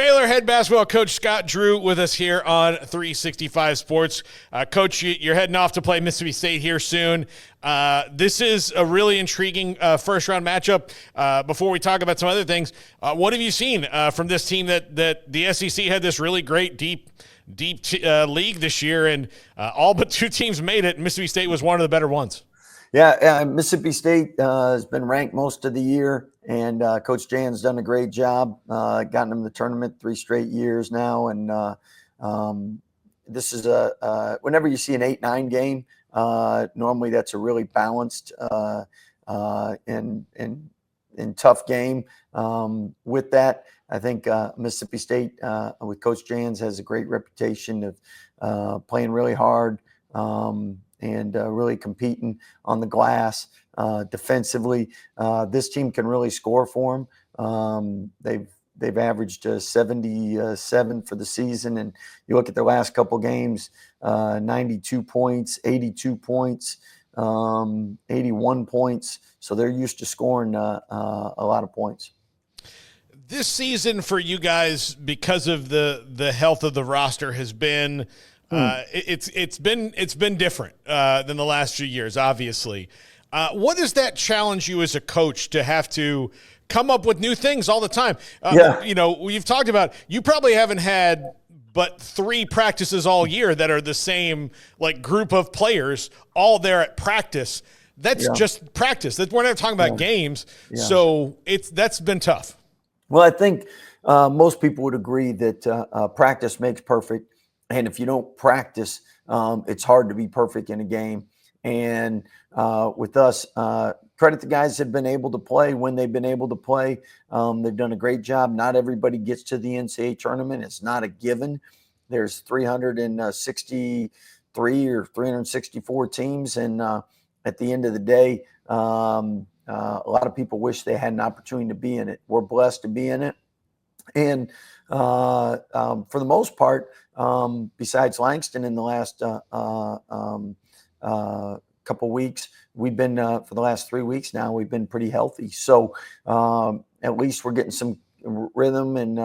Baylor head basketball coach Scott Drew with us here on 365 Sports. Coach, you're heading off to play Mississippi State here soon. This is a really intriguing first-round matchup. Before we talk about some other things, what have you seen from this team that the SEC had this really great, deep league this year, and all but two teams made it, and Mississippi State was one of the better ones? Yeah, Mississippi State has been ranked most of the year, and Coach Jan's done a great job, gotten them the tournament 3 straight years now. And this is whenever you see an 8-9 game, normally that's a really balanced and tough game. With that, I think Mississippi State with Coach Jans has a great reputation of playing really hard. And really competing on the glass defensively. This team can really score for them. They've averaged 77 for the season, and you look at their last couple games, 92 points, 82 points, 81 points. So they're used to scoring a lot of points. This season for you guys, because of the health of the roster, has been it's been different than the last few years, obviously. What does that challenge you as a coach to have to come up with new things all the time? You know, we've talked about, you probably haven't had but 3 practices all year that are the same like group of players all there at practice. That's just practice. We're not talking about games. So that's been tough. Well, I think most people would agree that practice makes perfect. And if you don't practice, it's hard to be perfect in a game. And with us, credit the guys that have been able to play when they've been able to play. They've done a great job. Not everybody gets to the NCAA tournament. It's not a given. There's 363 or 364 teams. And at the end of the day, a lot of people wish they had an opportunity to be in it. We're blessed to be in it. And for the most part, besides Langston in the last couple weeks, we've been for the last 3 weeks now, we've been pretty healthy. So at least we're getting some rhythm and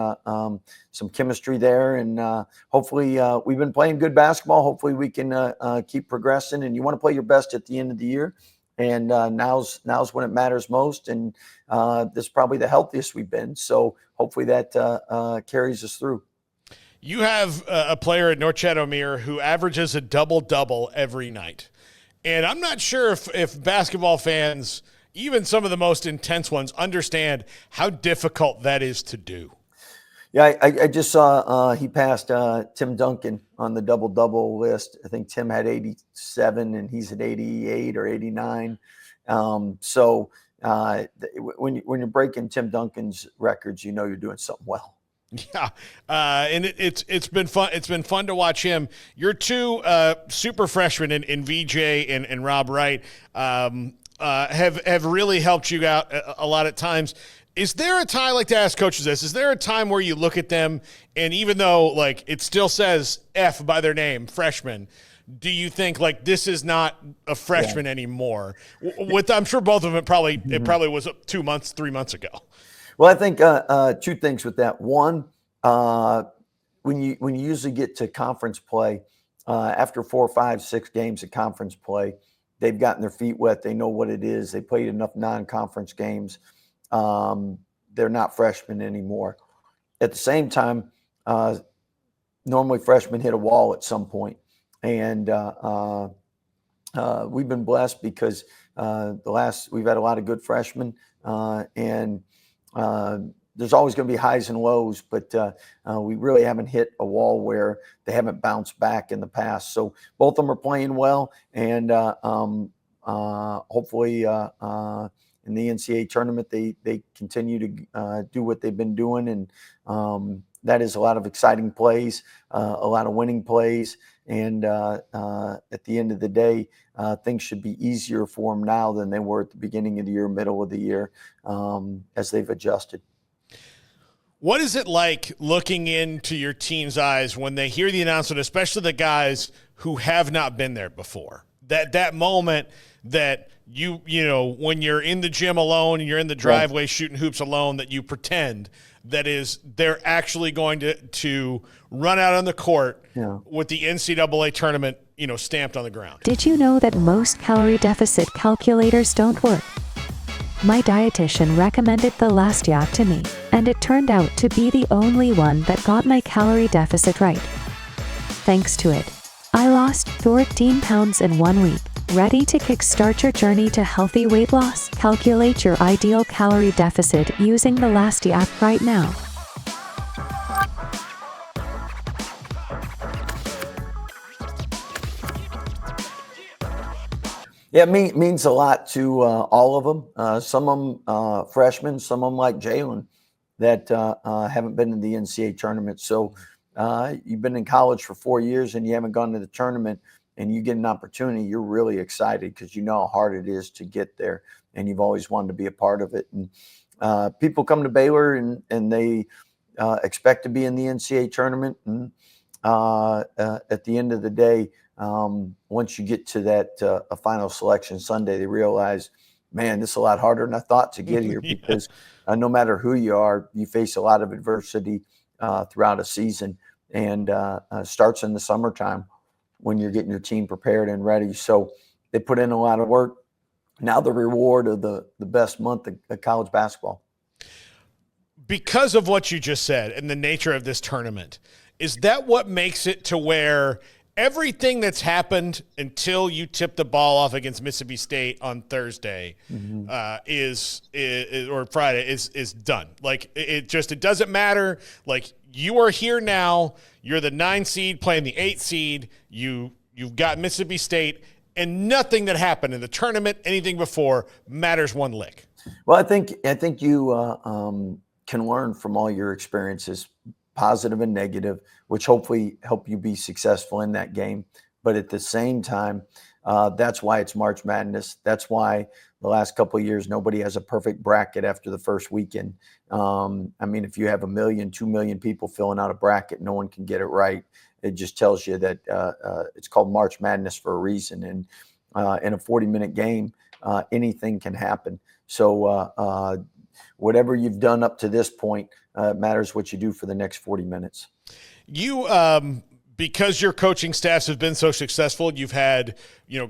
some chemistry there. And hopefully we've been playing good basketball. Hopefully we can keep progressing. And you want to play your best at the end of the year. And now's when it matters most. And this is probably the healthiest we've been. So hopefully that carries us through. You have a player at Norchad Omier who averages a double-double every night. And I'm not sure if basketball fans, even some of the most intense ones, understand how difficult that is to do. Yeah, I just saw he passed Tim Duncan on the double-double list. I think Tim had 87 and he's at 88 or 89. So when you're breaking Tim Duncan's records, you know you're doing something well. Yeah, and it's been fun. It's been fun to watch him. Your 2 super freshmen in VJ and Rob Wright have really helped you out a lot at times. Is there a time, I like to ask coaches this, is there a time where you look at them and even though like it still says F by their name, freshman, do you think like this is not a freshman anymore? I'm sure both of them it probably was 2 months, 3 months ago. Well, I think 2 things with that. One, when you usually get to conference play, after 4, 5, 6 games of conference play, they've gotten their feet wet. They know what it is. They played enough non-conference games. They're not freshmen anymore. At the same time, normally freshmen hit a wall at some point. And we've been blessed because we've had a lot of good freshmen. And there's always going to be highs and lows, but we really haven't hit a wall where they haven't bounced back in the past. So both of them are playing well, and hopefully in the NCAA tournament they continue to do what they've been doing, and that is a lot of exciting plays, a lot of winning plays, and at the end of the day, things should be easier for them now than they were at the beginning of the year, middle of the year, as they've adjusted. What is it like looking into your team's eyes when they hear the announcement, especially the guys who have not been there before? that moment that you know, when you're in the gym alone and you're in the driveway shooting hoops alone, that you pretend they're actually going to run out on the court with the NCAA tournament, stamped on the ground. Did you know that most calorie deficit calculators don't work? My dietitian recommended the Lasta to me, and it turned out to be the only one that got my calorie deficit right. Thanks to it, I lost 14 pounds in 1 week. Ready to kickstart your journey to healthy weight loss? Calculate your ideal calorie deficit using the Lasta app right now. Yeah, it means a lot to all of them. Some of them freshmen, some of them like Jalen that haven't been in the NCAA tournament. So you've been in college for 4 years and you haven't gone to the tournament, and you get an opportunity, you're really excited because you know how hard it is to get there, and you've always wanted to be a part of it. And people come to Baylor and they expect to be in the NCAA tournament. And at the end of the day, once you get to that a final selection Sunday, they realize, man, this is a lot harder than I thought to get here because no matter who you are, you face a lot of adversity throughout a season, and starts in the summertime when you're getting your team prepared and ready. So they put in a lot of work. Now the reward of the best month of college basketball. Because of what you just said and the nature of this tournament, is that what makes it to where everything that's happened until you tip the ball off against Mississippi State on Thursday is or Friday is done? Like it doesn't matter. Like, you are here now. You're the 9 seed playing the 8 seed. You've got Mississippi State, and nothing that happened in the tournament, anything before, matters one lick. Well, I think you can learn from all your experiences, positive and negative, which hopefully help you be successful in that game. But at the same time, that's why it's March Madness. That's why the last couple of years, nobody has a perfect bracket after the first weekend. I mean, if you have 1 million, 2 million people filling out a bracket, no one can get it right. It just tells you that it's called March Madness for a reason. And in a 40-minute game, anything can happen. So whatever you've done up to this point, matters what you do for the next 40 minutes. You, because your coaching staffs have been so successful, you've had,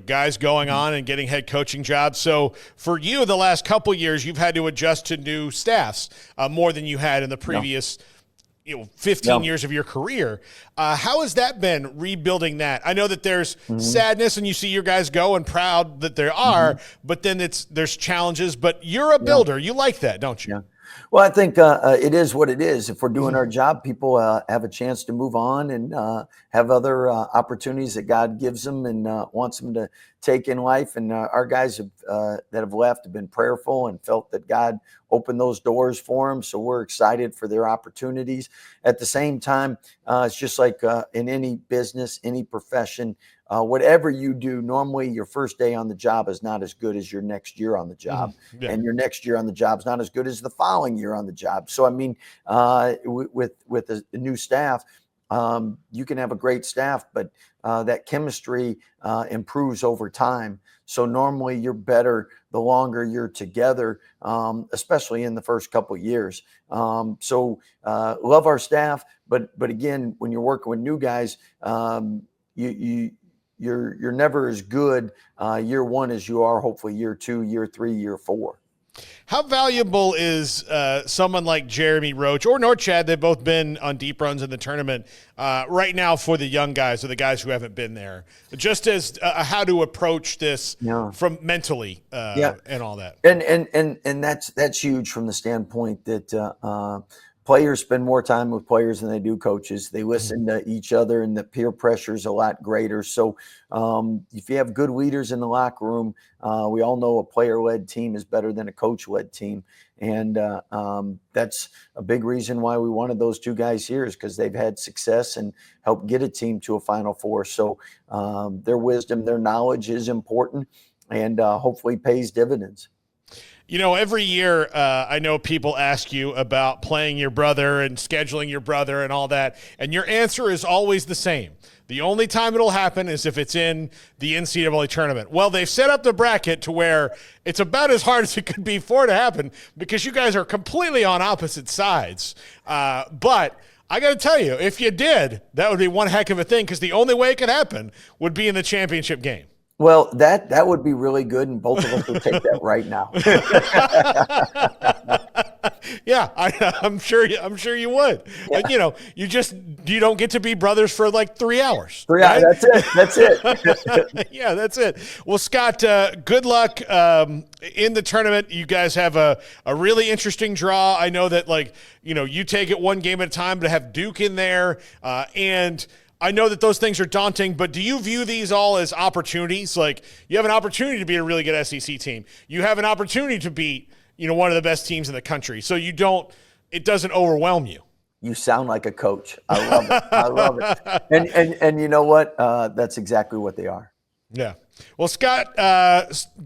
guys going on and getting head coaching jobs. So for you, the last couple of years, you've had to adjust to new staffs more than you had in the previous 15 years of your career. How has that been, rebuilding that? I know that there's sadness and you see your guys go and proud that there are, but then there's challenges, but you're a builder. You like that, don't you? Yeah. Well, I think it is what it is. If we're doing our job, people have a chance to move on and have other opportunities that God gives them and wants them to take in life. And our guys that have left have been prayerful and felt that God opened those doors for them. So we're excited for their opportunities. At the same time, it's just like in any business, any profession, whatever you do, normally your first day on the job is not as good as your next year on the job. And your next year on the job is not as good as the following year on the job. So, I mean, with the new staff, you can have a great staff, but that chemistry improves over time. So normally you're better the longer you're together, especially in the first couple of years. So love our staff, but again, when you're working with new guys, you're never as good year one as you are hopefully year 2, year 3, year 4. How valuable is someone like Jeremy Roach or Norchad? They've both been on deep runs in the tournament right now for the young guys or the guys who haven't been there, just as how to approach this from mentally and all that. And that's huge from the standpoint that players spend more time with players than they do coaches. They listen to each other, and the peer pressure is a lot greater. So if you have good leaders in the locker room, we all know a player-led team is better than a coach-led team. And that's a big reason why we wanted those two guys here, is because they've had success and helped get a team to a Final Four. So their wisdom, their knowledge is important, and hopefully pays dividends. Every year I know people ask you about playing your brother and scheduling your brother and all that, and your answer is always the same. The only time it'll happen is if it's in the NCAA tournament. Well, they've set up the bracket to where it's about as hard as it could be for it to happen because you guys are completely on opposite sides. But I got to tell you, if you did, that would be one heck of a thing because the only way it could happen would be in the championship game. Well, that would be really good, and both of us would take that right now. Yeah, I'm sure you would. Yeah. You don't get to be brothers for like 3 hours. 3 hours. Right? That's it. Yeah, that's it. Well, Scott, good luck in the tournament. You guys have a really interesting draw. I know that you take it one game at a time, to have Duke in there, and I know that those things are daunting, but do you view these all as opportunities? Like, you have an opportunity to be a really good SEC team. You have an opportunity to beat, one of the best teams in the country. So it doesn't overwhelm you. You sound like a coach. I love it. I love it. And you know what? That's exactly what they are. Yeah. Well, Scott,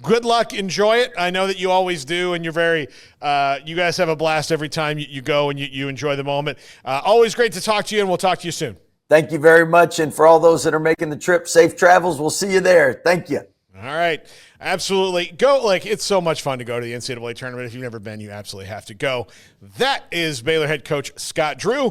good luck. Enjoy it. I know that you always do, and you're you guys have a blast every time you go and you enjoy the moment. Always great to talk to you, and we'll talk to you soon. Thank you very much. And for all those that are making the trip, safe travels. We'll see you there. Thank you. All right. Absolutely. Go. It's so much fun to go to the NCAA tournament. If you've never been, you absolutely have to go. That is Baylor head coach Scott Drew.